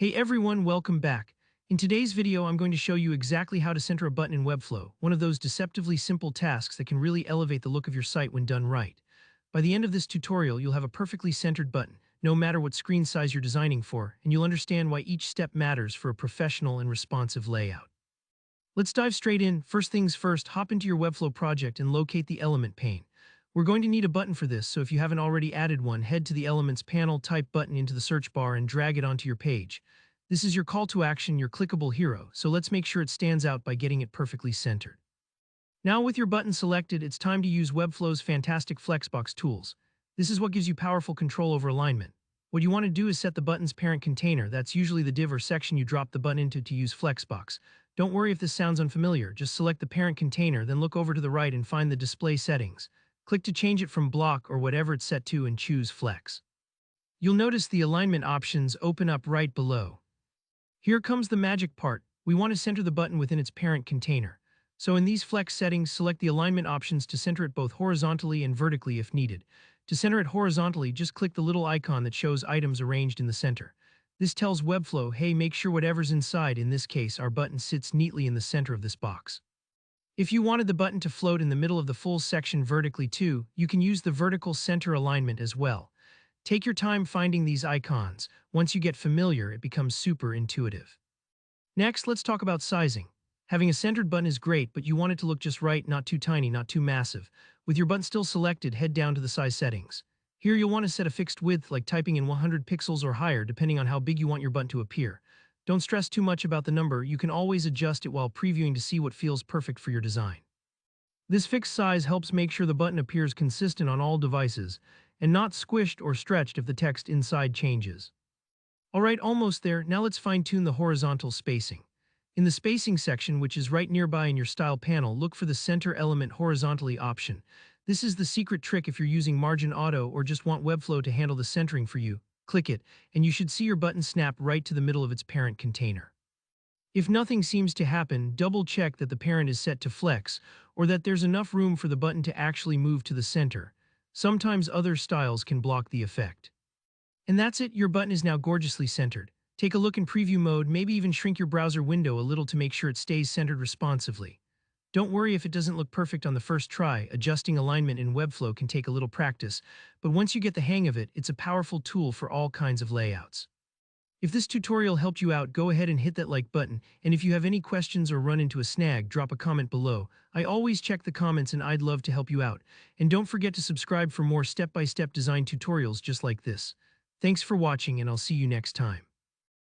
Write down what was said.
Hey everyone, welcome back. In today's video, I'm going to show you exactly how to center a button in Webflow, one of those deceptively simple tasks that can really elevate the look of your site when done right. By the end of this tutorial, you'll have a perfectly centered button, no matter what screen size you're designing for, and you'll understand why each step matters for a professional and responsive layout. Let's dive straight in. First things first, hop into your Webflow project and locate the element pane. We're going to need a button for this, so if you haven't already added one, head to the Elements panel, type button into the search bar, and drag it onto your page. This is your call to action, your clickable hero, so let's make sure it stands out by getting it perfectly centered. Now with your button selected, it's time to use Webflow's fantastic Flexbox tools. This is what gives you powerful control over alignment. What you want to do is set the button's parent container. That's usually the div or section you drop the button into to use Flexbox. Don't worry if this sounds unfamiliar, just select the parent container, then look over to the right and find the display settings. Click to change it from block or whatever it's set to and choose Flex. You'll notice the alignment options open up right below. Here comes the magic part. We want to center the button within its parent container. So in these Flex settings, select the alignment options to center it both horizontally and vertically if needed. To center it horizontally, just click the little icon that shows items arranged in the center. This tells Webflow, hey, make sure whatever's inside, in this case, our button sits neatly in the center of this box. If you wanted the button to float in the middle of the full section vertically too, you can use the vertical center alignment as well. Take your time finding these icons. Once you get familiar, it becomes super intuitive. Next, let's talk about sizing. Having a centered button is great, but you want it to look just right, not too tiny, not too massive. With your button still selected, head down to the size settings. Here you'll want to set a fixed width, like typing in 100 pixels or higher, depending on how big you want your button to appear. Don't stress too much about the number, you can always adjust it while previewing to see what feels perfect for your design. This fixed size helps make sure the button appears consistent on all devices, and not squished or stretched if the text inside changes. Alright, almost there. Now let's fine-tune the horizontal spacing. In the spacing section, which is right nearby in your style panel, look for the center element horizontally option. This is the secret trick if you're using Margin Auto or just want Webflow to handle the centering for you. Click it, and you should see your button snap right to the middle of its parent container. If nothing seems to happen, double-check that the parent is set to flex, or that there's enough room for the button to actually move to the center. Sometimes other styles can block the effect. And that's it, your button is now gorgeously centered. Take a look in preview mode, maybe even shrink your browser window a little to make sure it stays centered responsively. Don't worry if it doesn't look perfect on the first try. Adjusting alignment in Webflow can take a little practice, but once you get the hang of it, it's a powerful tool for all kinds of layouts. If this tutorial helped you out, go ahead and hit that like button, and if you have any questions or run into a snag, drop a comment below. I always check the comments and I'd love to help you out. And don't forget to subscribe for more step-by-step design tutorials just like this. Thanks for watching, and I'll see you next time.